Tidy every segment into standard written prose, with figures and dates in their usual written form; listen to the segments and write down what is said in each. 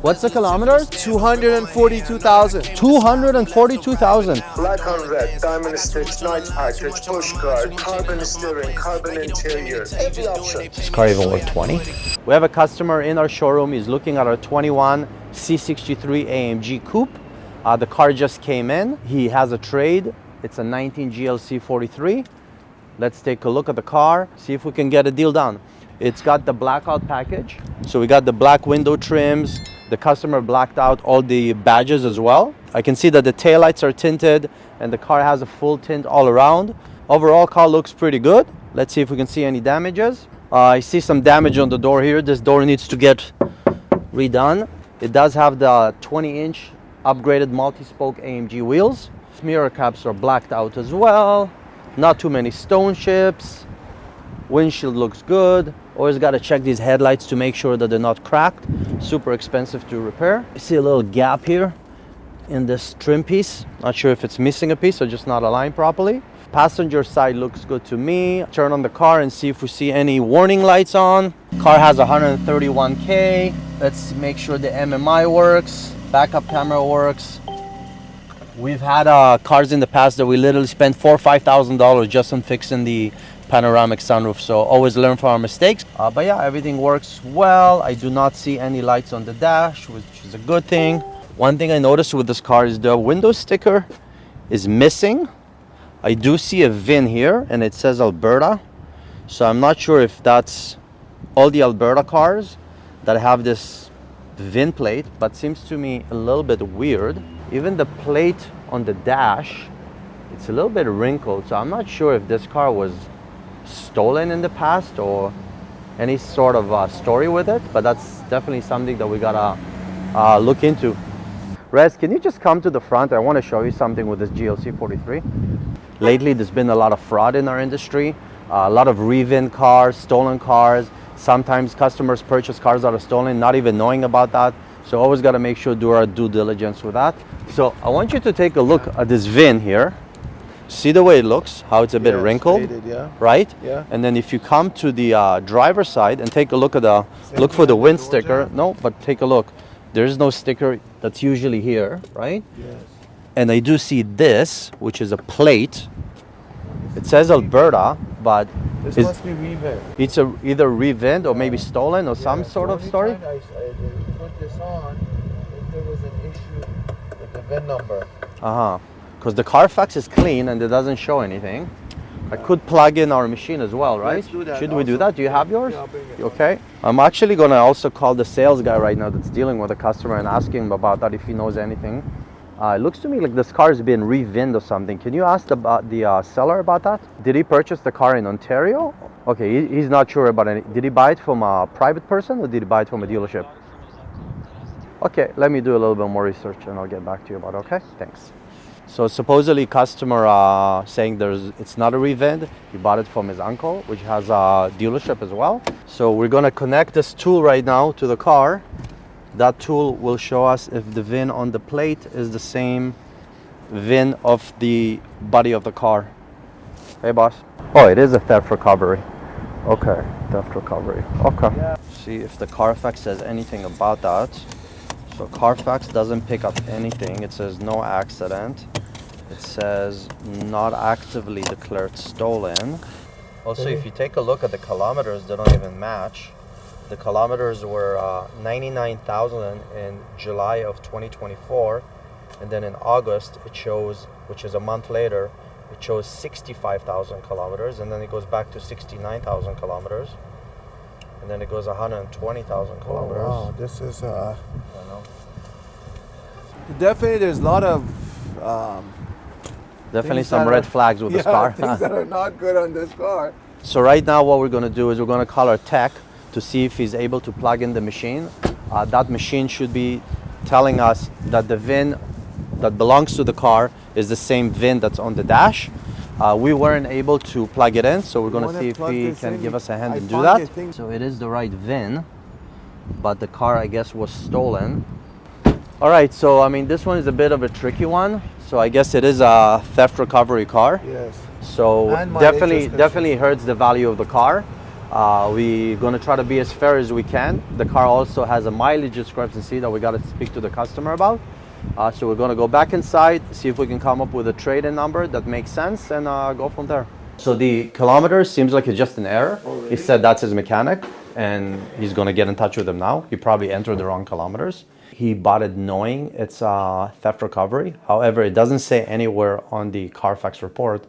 What's the kilometers? 242,000. 242,000. Black on red, diamond stitch, night package, push guard, carbon steering, carbon interior, every option. Is this car even worth 20? We have a customer in our showroom. He's looking at our 21 C63 AMG Coupe. The car just came in. He has a trade. It's a 19 GLC 43. Let's take a look at the car, see if we can get a deal done. It's got the blackout package. So we got the black window trims. The customer blacked out all the badges as well. I can see that the taillights are tinted and the car has a full tint all around. Overall, car looks pretty good. Let's see if we can see any damages. I see some damage on the door here. This door needs to get redone. It does have the 20-inch upgraded multi-spoke AMG wheels. Mirror caps are blacked out as well. Not too many stone chips. Windshield looks good. Always got to check these headlights to make sure that they're not cracked. Super expensive to repair. I see a little gap here in this trim piece. Not sure if it's missing a piece or just not aligned properly. Passenger side looks good to me. Turn on the car and see if we see any warning lights on. Car has 131K. Let's make sure the MMI works. Backup camera works. We've had cars in the past that we literally spent $4,000 or $5,000 just on fixing the panoramic sunroof, so always learn from our mistakes. But yeah, everything works well. I do not see any lights on the dash, which is a good thing. One thing I noticed with this car is the window sticker is missing. I do see a VIN here and it says Alberta, so I'm not sure if that's all the Alberta cars that have this VIN plate, but seems to me a little bit weird. Even the plate on the dash, it's a little bit wrinkled, so I'm not sure if this car was stolen in the past or any sort of story with it, but that's definitely something that we gotta look into. Rez, can you just come to the front? I want to show you something with this GLC 43. Lately, there's been a lot of fraud in our industry, a lot of Rivian cars, stolen cars. Sometimes customers purchase cars that are stolen, not even knowing about that. So always got to make sure do our due diligence with that. So I want you to take a look at this VIN here. See the way it looks, how it's a bit wrinkled, faded, yeah. right? Yeah. And then if you come to the driver's side and take a look at the, look for the wind sticker. No, but take a look. There is no sticker that's usually here, right? Yes. And I do see this, which is a plate. It says Alberta, but This it's, must be revamped. it's either revind or maybe stolen or some sort of story. I put this on if there was an issue with the VIN number. Because the Carfax is clean and it doesn't show anything. I could plug in our machine as well, right? Let's do that Should we do also. that? Do you have yours? Yeah, I'll bring it. You okay? I'm actually gonna also call the sales guy right now that's dealing with the customer and asking him about that if he knows anything. It looks to me like this car has been revinned or something. Can you ask the seller about that? Did he purchase the car in Ontario? Okay, he's not sure about it. Did he buy it from a private person or did he buy it from a dealership? Okay, let me do a little bit more research and I'll get back to you about it, okay? Thanks. So supposedly customer saying it's not a revind. He bought it from his uncle, which has a dealership as well. So we're gonna connect this tool right now to the car. That tool will show us if the VIN on the plate is the same VIN of the body of the car. Hey boss. Oh, it is a theft recovery. Okay, theft recovery. Okay. Yeah. See if the Carfax says anything about that. So Carfax doesn't pick up anything. It says no accident. It says not actively declared stolen. Also, if you take a look at the kilometers, they don't even match. The kilometers were 99,000 in July of 2024. And then in August, it shows, which is a month later, it shows 65,000 kilometers. And then it goes back to 69,000 kilometers. And then it goes 120,000 kilometers. Oh, wow, this is I know. definitely there's a lot of Definitely things some that red are- flags with this car. things that are not good on this car. So right now what we're going to do is we're going to call our tech to see if he's able to plug in the machine. That machine should be telling us that the VIN that belongs to the car is the same VIN that's on the dash. We weren't able to plug it in, so we're going to see if he can give us a hand and do that. So it is the right VIN, but the car, I guess, was stolen. All right, so I mean, this one is a bit of a tricky one. So I guess it is a theft recovery car. Yes. So And mileage restriction. definitely hurts the value of the car. We're gonna try to be as fair as we can. The car also has a mileage discrepancy that we gotta speak to the customer about. So we're gonna go back inside, see if we can come up with a trade-in number that makes sense, and go from there. So the kilometers seems like it's just an error. Oh, really? He said that's his mechanic, and he's gonna get in touch with him now. He probably entered the wrong kilometers. He bought it knowing it's a theft recovery. However, it doesn't say anywhere on the Carfax report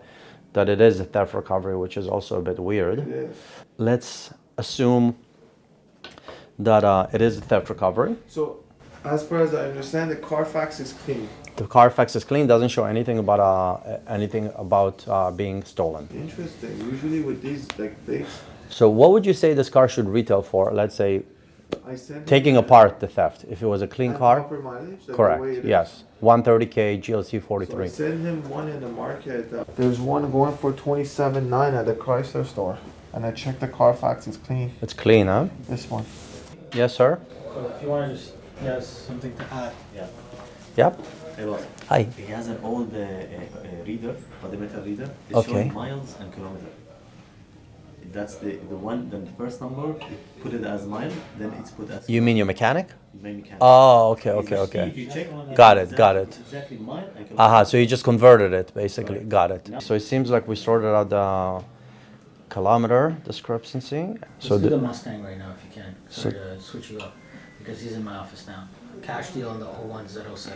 that it is a theft recovery, which is also a bit weird. It is. Let's assume that it is a theft recovery. So, as far as I understand, the Carfax is clean. The Carfax is clean, doesn't show anything about being stolen. Interesting. Usually with these like things, So what would you say this car should retail for? Let's say I send taking apart the theft. If it was a clean car, proper mileage, like the way correct. it is. Yes, 130K GLC So I 43. send him one in the market. There's one going for $27,900 at the Chrysler store, and I checked the Carfax is clean. It's clean, huh? This one. Yes, sir. So if you want to just, yes, something to add. Yeah. Yep. Hey, boss. Hi. He has an old reader, odometer reader. It's Okay. showing miles and kilometer. That's the one, then the first number, you put it as mile, then it's put as You mean your mechanic? main mechanic. Oh, okay, If okay. you check, Got it's it, got exactly- it. It's exactly mile and kilometer. Aha, so you just converted it, basically. Correct. Got it. Yeah. So it seems like we sorted out the kilometer discrepancy. Let's So do the the, Mustang right now if you can. Sorry to switch you up because he's in my office now. Cash deal on the 01 Z06.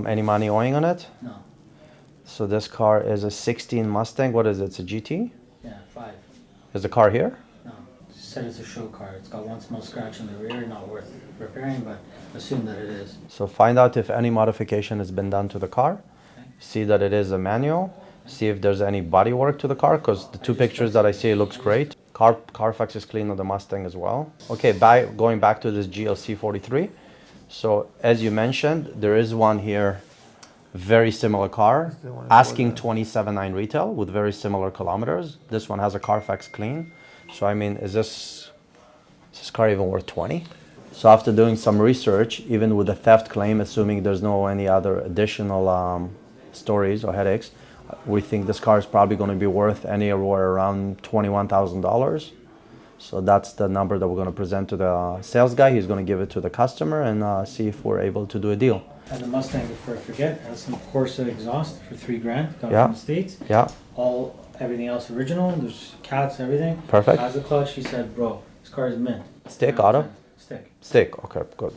any money owing on it? No. So this car is a 16 Mustang. What is it? It's a GT? Yeah, 5. Is the car here? No. Said it's a show car. It's got one small scratch in the rear, not worth repairing, but assume that it is. So find out if any modification has been done to the car. Okay. See that it is a manual. See if there's any body work to the car, because the two pictures that I see, it looks great. Carfax is clean on the Mustang as well. Okay, going back to this GLC 43. So as you mentioned, there is one here, very similar car, the one asking before 27.9 retail with very similar kilometers. This one has a Carfax clean. So I mean, is this car even worth 20? So after doing some research, even with the theft claim, assuming there's no any other additional stories or headaches, we think this car is probably going to be worth anywhere around $21,000. So that's the number that we're going to present to the sales guy. He's going to give it to the customer and see if we're able to do a deal. And the Mustang, before I forget, has some Corsa exhaust for $3,000 coming Yeah. from the States. Yeah, Everything else original. There's cats, everything. perfect. Has a clutch. He said, bro, this car is mint. Stick auto? Stick. Stick. Okay, good.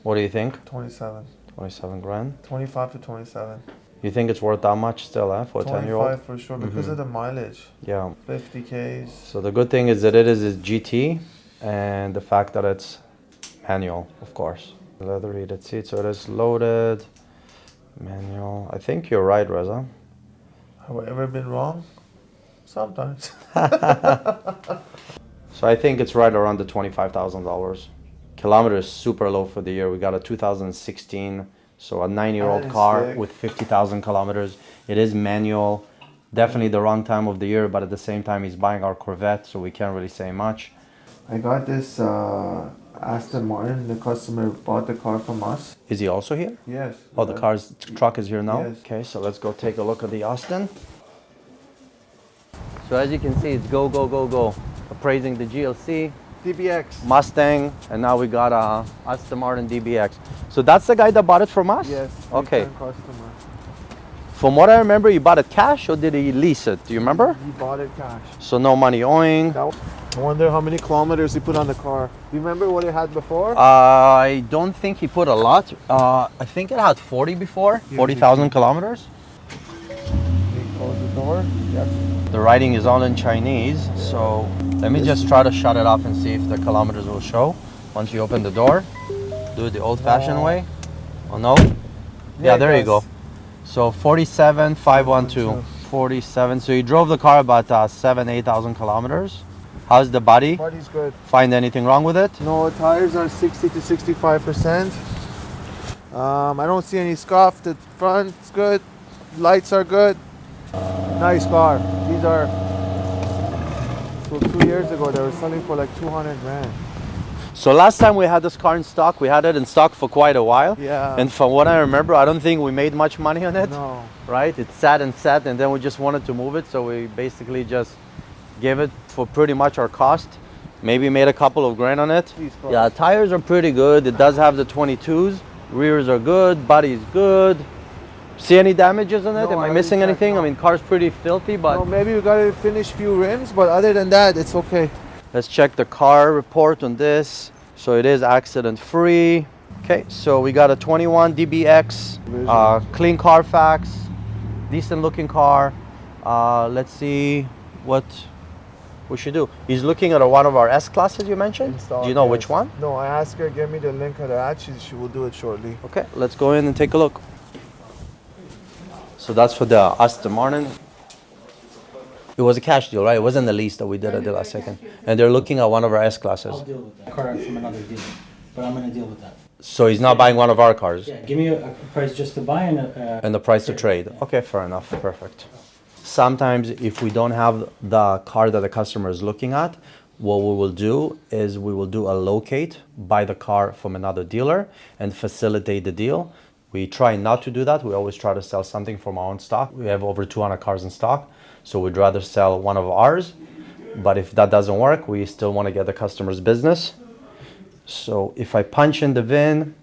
What do you think? 27. 27 grand. 25 to 27. You think it's worth that much still, for a 10-year-old? 25 for sure because of the mileage. Yeah. 50 Ks. So the good thing is that it is a GT and the fact that it's manual, of course. Leather heated seats, so it is loaded. Manual. I think you're right, Reza. Have I ever been wrong? Sometimes. So I think it's right around the $25,000. Kilometer is super low for the year. We got a 2016, so a 9-year-old That is car sick. with 50,000 kilometers. It is manual. Definitely the wrong time of the year, but at the same time, he's buying our Corvette, so we can't really say much. I got this Aston Martin. The customer bought the car from us. Is he also here? Yes. Oh, the truck is here now? Yes. Okay, so let's go take a look at the Austin. So as you can see, it's go, go, go, go. Appraising the GLC, DBX. Mustang, and now we got Aston Martin DBX. So that's the guy that bought it from us? Yes. Okay. return customer. From what I remember, he bought it cash or did he lease it? Do you remember? He bought it cash. So no money owing. I wonder how many kilometers he put on the car. Do you remember what it had before? I don't think he put a lot. I think it had 40 before, 40,000 kilometers. He closed the door. Yes. The writing is all in Chinese, so let me just try to shut it off and see if the kilometers will show. Once you open the door, do it the old-fashioned way. Oh no? Yeah, it there you does. go. So 47,512. 47. So you drove the car about 8,000 kilometers. How's the body? Body's good. Find anything wrong with it? No, tires are 60 to 65%. I don't see any scuff. The front's good. Lights are good. Nice car. These are. So 2 years ago, they were selling for like 200 grand. So last time we had this car in stock, we had it in stock for quite a while. Yeah. And from what I remember, I don't think we made much money on it. No. Right? It sat and sat, and then we just wanted to move it, so we basically just Gave it for pretty much our cost. Maybe made a couple of grand on it. These cars. Yeah, tires are pretty good. It does have the 22s. Rears are good. Body's good. See any damages on it? No, Am I I missing already checked, anything? no. I mean, car's pretty filthy, but No, maybe we gotta finish few rims, but other than that, it's okay. let's check the car report on this. So it is accident free. Okay, so we got a 21 DBX, clean Carfax, decent looking car. Let's see what we should do. He's looking at one of our S classes you mentioned. Installed, Do you know yes. which one? No, I asked her, give me the link of that. She will do it shortly. Okay, let's go in and take a look. So that's for the Aston Martin. It was a cash deal, right? It wasn't the lease that we did at the last second. And they're looking at one of our S I'll classes. deal with that. Car from another dealer, but I'm gonna deal with that. So he's not buying one of our cars. Yeah, give me a price just to buy and And the price to trade. Okay, fair enough. Perfect. Sometimes if we don't have the car that the customer is looking at, what we will do is we will do a locate, buy the car from another dealer and facilitate the deal. We try not to do that. We always try to sell something from our own stock. We have over 200 cars in stock, so we'd rather sell one of ours. But if that doesn't work, we still want to get the customer's business. So if I punch in the VIN,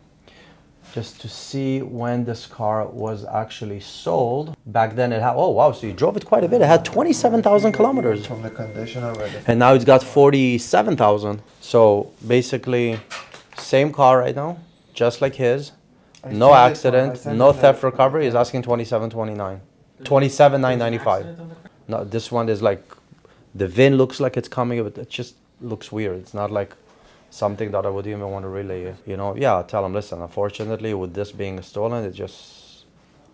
just to see when this car was actually sold. Back then it had, oh wow, so you drove it quite a bit. It had 27,000 kilometers. From the condition already. And now it's got 47,000. So basically, same car right now, just like his. No accident, no theft recovery. He's asking 27,29. 27,995. No, this one is like, the VIN looks like it's coming, but it just looks weird. It's not like something that I would even want to really, tell them, listen, unfortunately, with this being stolen,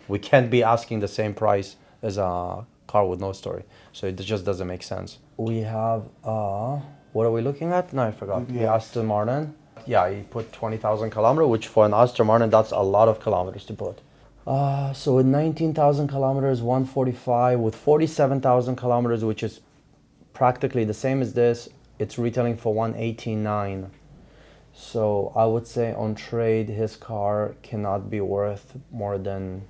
we can't be asking the same price as a car with no story. So it just doesn't make sense. We have, what are we looking at? No, I forgot. The Aston Martin. Yeah, he put 20,000 kilometers, which for an Aston Martin, that's a lot of kilometers to put. So with 19,000 kilometers, 145, with 47,000 kilometers, which is practically the same as this, it's retailing for 189. So I would say on trade, his car cannot be worth more than...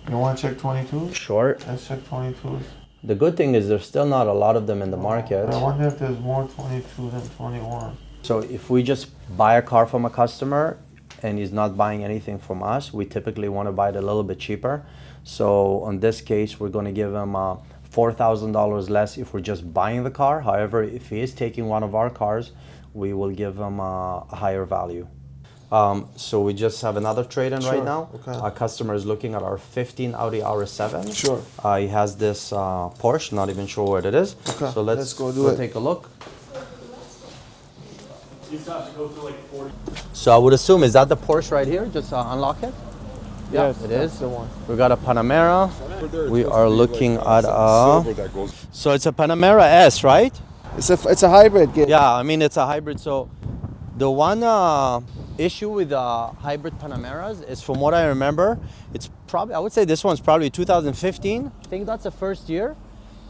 You want to check 22s? Sure. Let's check 22s. The good thing is there's still not a lot of them in the market. I wonder if there's more 22 than 21. So if we just buy a car from a customer and he's not buying anything from us, we typically want to buy it a little bit cheaper. So on this case, we're going to give him $4,000 less if we're just buying the car. However, if he is taking one of our cars, we will give him a higher value. So we just have another trade-in right now. Okay. Our customer is looking at our 15 Audi R7. Sure. He has this Porsche, not even sure what it is. Okay, So let's go do it. take a look. So I would assume, is that the Porsche right here? Just unlock it? Yes, it that's is. the one. We got a Panamera. We are looking at a... So it's a Panamera S, right? It's a hybrid. Yeah, I mean, it's a hybrid. So the one issue with hybrid Panameras is, from what I remember, it's probably, I would say this one's probably 2015. I think that's the first year.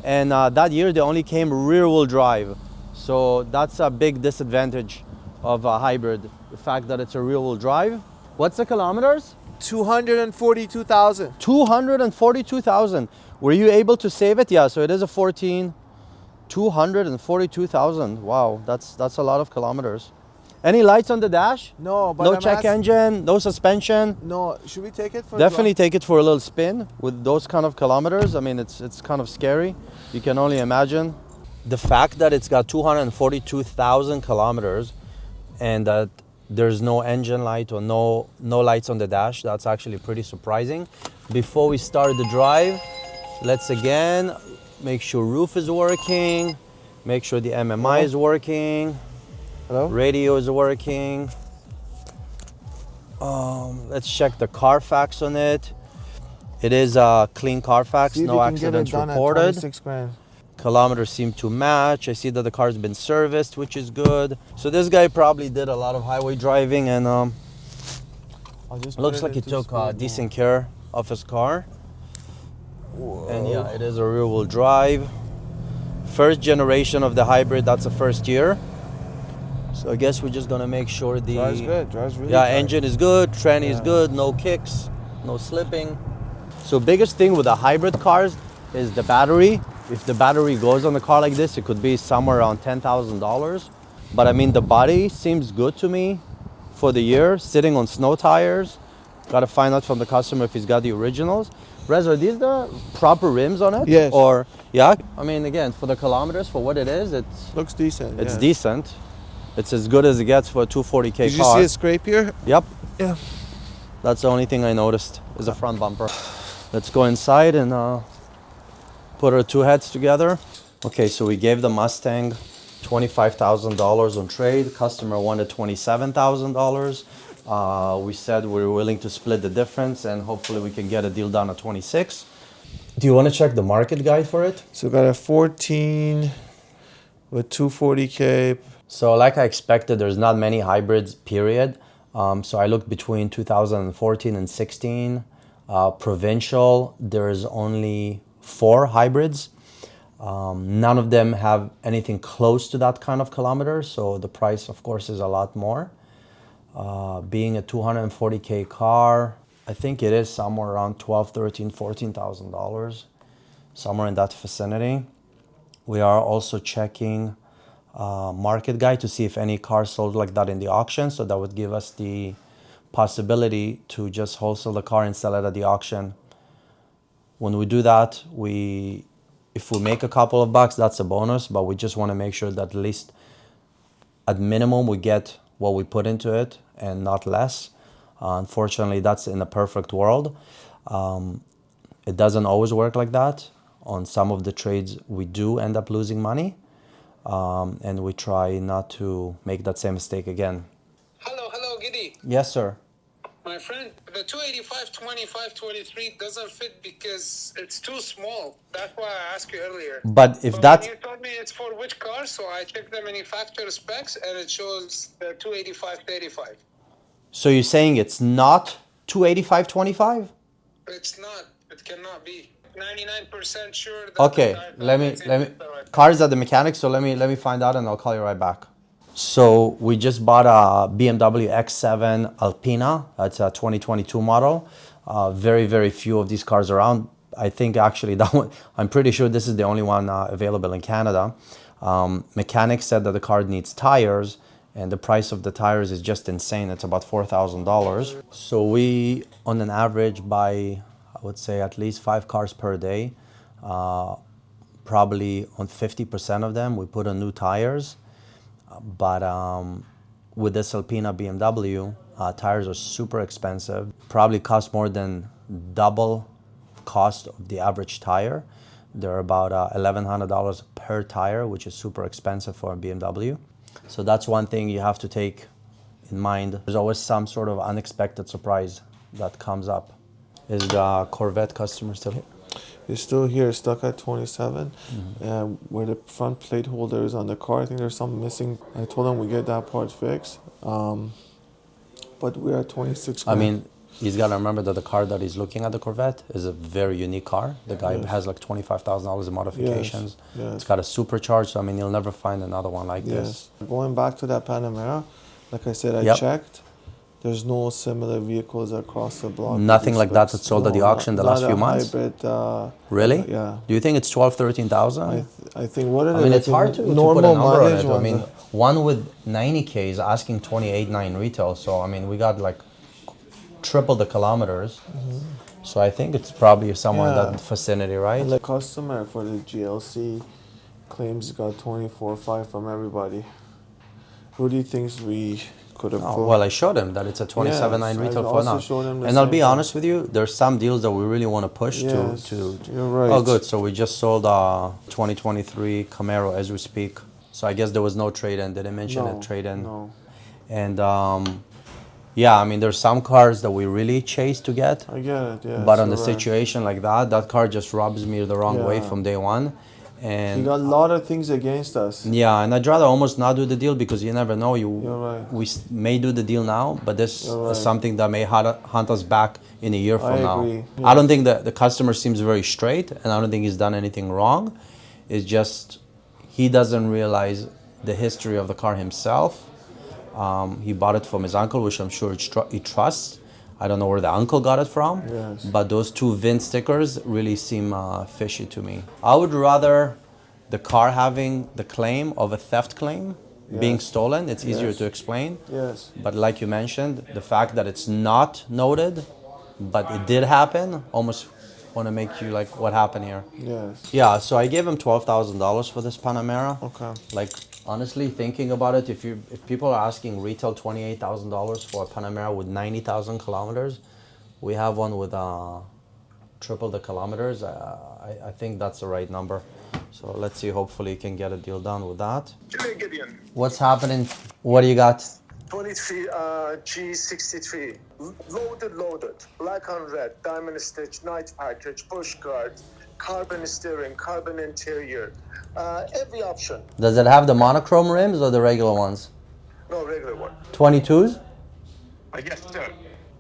And that year they only came rear wheel drive. So that's a big disadvantage of a hybrid, the fact that it's a rear wheel drive. What's the kilometers? 242,000. 242,000. Were you able to save it? Yeah, so it is a 14. 242,000. Wow, that's a lot of kilometers. Any lights on the dash? No, but no check engine, no suspension. No, should we take it for Definitely take it for a little spin with those kind of kilometers. I mean, it's kind of scary. You can only imagine. The fact that it's got 242,000 kilometers and that there's no engine light or no lights on the dash, that's actually pretty surprising. Before we start the drive, let's again make sure roof is working, make sure the MMI is working. Hello? Radio is working. Let's check the Carfax on it. It is a clean Carfax, See if no we can get it accidents done at reported. 26 grand. Kilometers seem to match. I see that the car's been serviced, which is good. So this guy probably did a lot of highway driving, and I'll just put looks it like he into took sport decent care of his car. Whoa. And yeah, it is a rear wheel drive. First generation of the hybrid, that's the first year. So I guess we're just gonna make sure the Drives good. Drives really yeah, good. engine is good, tranny is Yeah. good, no kicks, no slipping. So biggest thing with the hybrid cars is the battery. if the battery goes on a car like this, it could be somewhere around $10,000. But I mean, the body seems good to me for the year, sitting on snow tires. Got to find out from the customer if he's got the originals. Rez, are these the proper rims on it? Yes. Or, yeah? I mean, again, for the kilometers, for what it is, Looks decent. it's yeah. decent. It's as good as it gets for a 240K car. Did you see a scrape here? Yep. Yeah. That's the only thing I noticed is the front bumper. Let's go inside and put our two heads together. Okay, so we gave the Mustang $25,000 on trade. Customer wanted $27,000. We said we were willing to split the difference and hopefully we can get a deal done at 26. Do you want to check the market guide for it? So we got a 14 with 240K. So like I expected, there's not many hybrids, period. So I looked between 2014 and 16. Provincial, there's only 4 hybrids. None of them have anything close to that kind of kilometers. So the price, of course, is a lot more. Being a 240K car, I think it is somewhere around $12,000, $13,000, $14,000, somewhere in that vicinity. We are also checking market guide to see if any car sold like that in the auction. So that would give us the possibility to just wholesale the car and sell it at the auction. When we do that, if we make a couple of bucks, that's a bonus, but we just want to make sure that at least at minimum we get what we put into it and not less. Unfortunately, that's in a perfect world. It doesn't always work like that. On some of the trades, we do end up losing money, and we try not to make that same mistake again. Hello, Giddy. Yes, sir. My friend, the 285, 25, 23 doesn't fit because it's too small. That's why I asked you earlier. But if But that's when you told me it's for which car, so I checked the manufacturer specs and it shows the 285, 35. so you're saying it's not 285/25? It's not. It cannot be. 99% sure. That Okay, the let me cars at the mechanic, so let me find out and I'll call you right back. So we just bought a BMW X7 Alpina. It's a 2022 model. Very, very few of these cars around. I think actually that one, I'm pretty sure this is the only one available in Canada. Mechanic said that the car needs tires and the price of the tires is just insane. It's about $4,000. So we, on an average, buy, I would say, at least 5 cars per day. Probably on 50% of them, we put on new tires. But with this Alpina BMW, tires are super expensive. Probably cost more than double cost of the average tire. They're about $1,100 per tire, which is super expensive for a BMW. So that's one thing you have to take in mind. There's always some sort of unexpected surprise that comes up. Is the Corvette customer still here? It's still here, stuck at 27. Where the front plate holder is on the car, I think there's something missing. I told him we get that part fixed. But we're at 26. I mean, he's got to remember that the car that he's looking at, the Corvette, is a very unique car. The guy has like $25,000 in modifications. Yes. It's got a supercharged, so I mean, you'll never find another one like this. Going back to that Panamera, like I said, I Yep. checked. There's no similar vehicles across the block. Nothing like that that's sold at the auction the last few months? Hybrid, Really? yeah. Do you think it's 12, 13,000? I think what are I mean, it's hard to put a normal number on mileage it. I ones mean, are- one with 90K is asking 28.9 retail. So, I mean, we got like triple the kilometers. So I think it's probably somewhere in Yeah. that vicinity, right? The customer for the GLC claims he got 24.5 from everybody. Who do you think we could have put? Well, I showed him that it's a 27.9 Yes, retail I for also now. showed him the And I'll same be thing. honest with you, there's some deals that we really want to push Yes, to. you're right. Oh, good. So we just sold a 2023 Camaro as we speak. So I guess there was no trade-in. Did I mention No, a trade-in? no. And yeah, I mean, there's some cars that we really chase to get. I get it, yeah. But on the you're right. situation like that car just rubs me the wrong way Yeah. from day one. You And got a lot of things against us. yeah, and I'd rather almost not do the deal because you never know. You're right. We may do the deal now, but this You're right. is something that may hunt us back in a year from I now. agree, I don't think that the customer seems very straight, and I don't think he's done anything wrong. It's just he doesn't realize the history of the car himself. He bought it from his uncle, which I'm sure he trusts. I don't know where the uncle got it from, Yes. but those two VIN stickers really seem fishy to me. I would rather the car having the claim of a theft claim being Yes. stolen. It's easier Yes. to explain. Yes. But like you mentioned, the fact that it's not noted, but it did happen, almost want to make you like, what happened here? Yes. Yeah, so I gave him $12,000 for this Panamera. Okay. Like, honestly, thinking about it, if people are asking retail $28,000 for a Panamera with 90,000 kilometers, we have one with triple the kilometers. I think that's the right number. So let's see, hopefully you can get a deal done with that. Gideon. What's happening? What do you got? 23 G63. Loaded. Black on red. Diamond stitch, night package, push card, carbon steering, carbon interior. Every option. Does it have the monochrome rims or the regular ones? No, regular one. 22s? Yes, sir.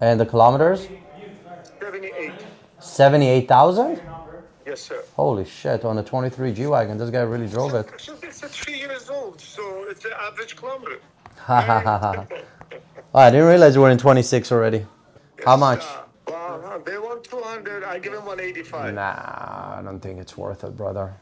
And the kilometers? 78. 78,000? Yes, sir. Holy shit, on a 23 G-Wagon, this guy really drove it. So it's 3 years old, so it's an average kilometer. Ha ha ha ha. Oh, I didn't realize we're in 26 already. How much? Well, they want 200. I give them 185. Nah, I don't think it's worth it, brother.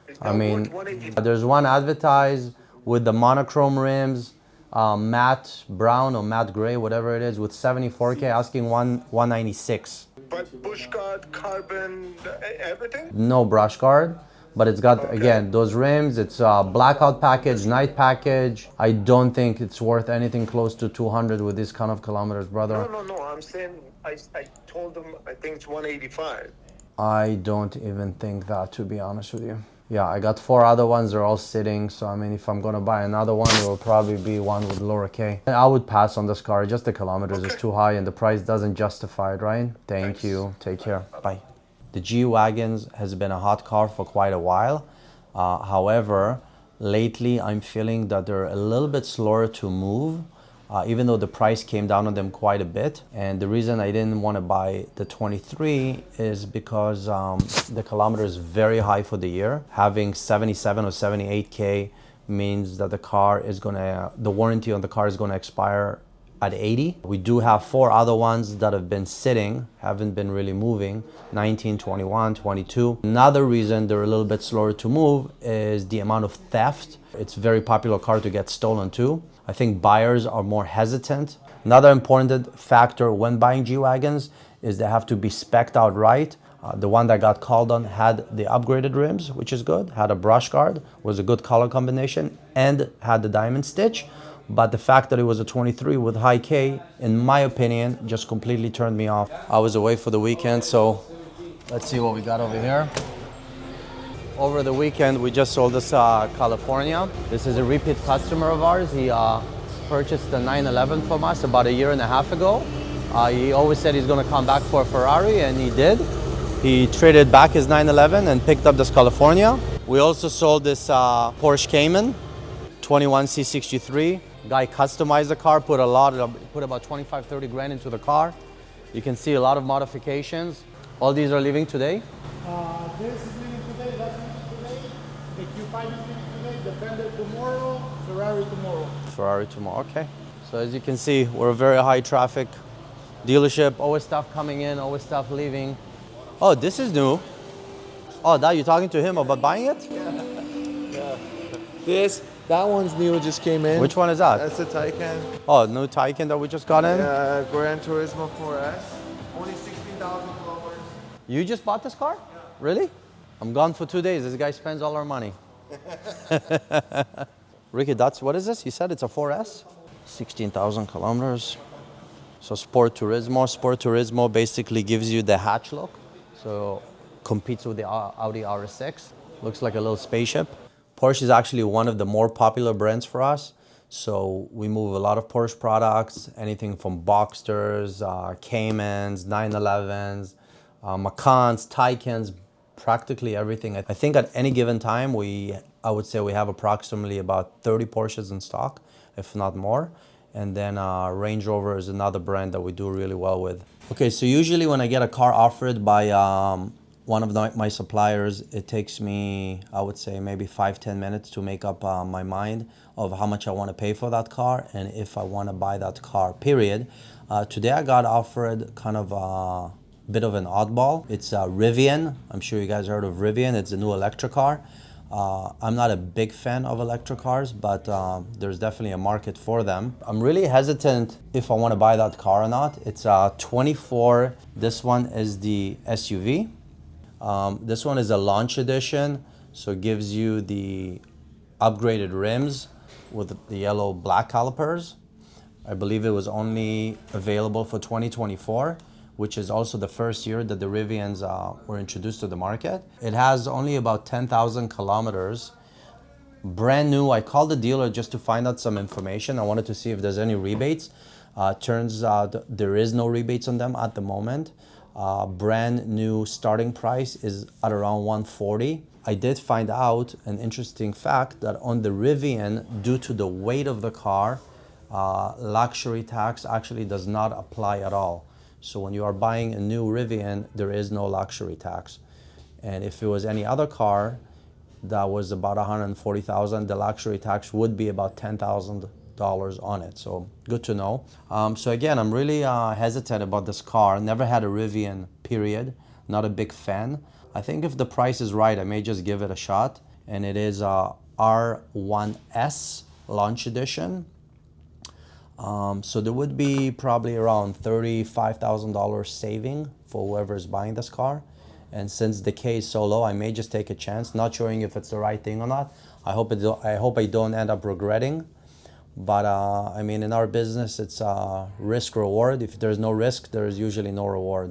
It's I not mean, worth 185. there's one advertised with the monochrome rims, matte brown or matte gray, whatever it is, with 74K, asking 196. But bush guard, carbon, everything? No brush guard, but it's got, Okay. again, those rims. It's a blackout package, night package. I don't think it's worth anything close to 200 with this kind of kilometers, brother. No. I'm saying I told them I think it's 185. I don't even think that, to be honest with you. Yeah, I got 4 other ones. They're all sitting. So, I mean, if I'm going to buy another one, it will probably be one with lower K. I would pass on this car. Just the kilometers is too high and the price doesn't justify it, right? Thank you. Take care. Bye. The G-Wagons has been a hot car for quite a while. However, lately I'm feeling that they're a little bit slower to move. Even though the price came down on them quite a bit. And the reason I didn't want to buy the 23 is because the kilometer is very high for the year. Having 77 or 78K means that the warranty on the car is gonna expire at 80. We do have 4 other ones that have been sitting, haven't been really moving, 19, 21, 22. Another reason they're a little bit slower to move is the amount of theft. It's a very popular car to get stolen too. I think buyers are more hesitant. Another important factor when buying G-Wagons is they have to be spec'd out right. The one that got called on had the upgraded rims, which is good, had a brush guard, was a good color combination, and had the diamond stitch. But the fact that it was a 23 with high K, in my opinion, just completely turned me off. I was away for the weekend, so let's see what we got over here. Over the weekend, we just sold this California. This is a repeat customer of ours. He purchased the 911 from us about 1.5 years ago. He always said he's gonna come back for a Ferrari, and he did. He traded back his 911 and picked up this California. We also sold this Porsche Cayman, 21 C63. Guy customized the car, put about 25, 30 grand into the car. You can see a lot of modifications. All these are leaving today. This is leaving today, that's leaving today. The Q5 is leaving today, Defender tomorrow, Ferrari tomorrow. Ferrari tomorrow, okay. So as you can see, we're a very high traffic dealership. Always stuff coming in, always stuff leaving. Oh, this is new. Oh, that you're talking to him about buying it? That one's new, just came in. Which one is that? That's the Taycan. Oh, new Taycan that we just got in? Gran Turismo 4S. Only 16,000 kilometers. You just bought this car? Really? I'm gone for 2 days. This guy spends all our money. Ricky, what is this? You said it's a 4S? 16,000 kilometers. So Sport Turismo. Sport Turismo basically gives you the hatch look. So competes with the Audi RS6. Looks like a little spaceship. Porsche is actually one of the more popular brands for us. So we move a lot of Porsche products, anything from Boxsters, Caymans, 911s, Macans, Taycans, practically everything. I think at any given time, I would say we have approximately about 30 Porsches in stock, if not more. And then Range Rover is another brand that we do really well with. Okay, so usually when I get a car offered by one of my suppliers, it takes me, I would say, maybe 5-10 minutes to make up my mind of how much I want to pay for that car and if I want to buy that car, period. Today I got offered kind of a bit of an oddball. It's a Rivian. I'm sure you guys heard of Rivian. It's a new electric car. I'm not a big fan of electric cars, but there's definitely a market for them. I'm really hesitant if I want to buy that car or not. It's a 24. This one is the SUV. This one is a launch edition, so it gives you the upgraded rims with the yellow black calipers. I believe it was only available for 2024, which is also the first year that the Rivians were introduced to the market. It has only about 10,000 kilometers. Brand new. I called the dealer just to find out some information. I wanted to see if there's any rebates. Turns out there is no rebates on them at the moment. Brand new starting price is at around 140. I did find out an interesting fact that on the Rivian, due to the weight of the car, luxury tax actually does not apply at all. So when you are buying a new Rivian, there is no luxury tax. And if it was any other car that was about 140,000, the luxury tax would be about $10,000 on it. So good to know. So again, I'm really hesitant about this car. Never had a Rivian, period. Not a big fan. I think if the price is right, I may just give it a shot. And it is a R1S Launch Edition. So there would be probably around $35,000 saving for whoever is buying this car. And since the K is so low, I may just take a chance, not showing if it's the right thing or not. I hope I don't end up regretting. But I mean, in our business, it's risk reward. If there's no risk, there is usually no reward.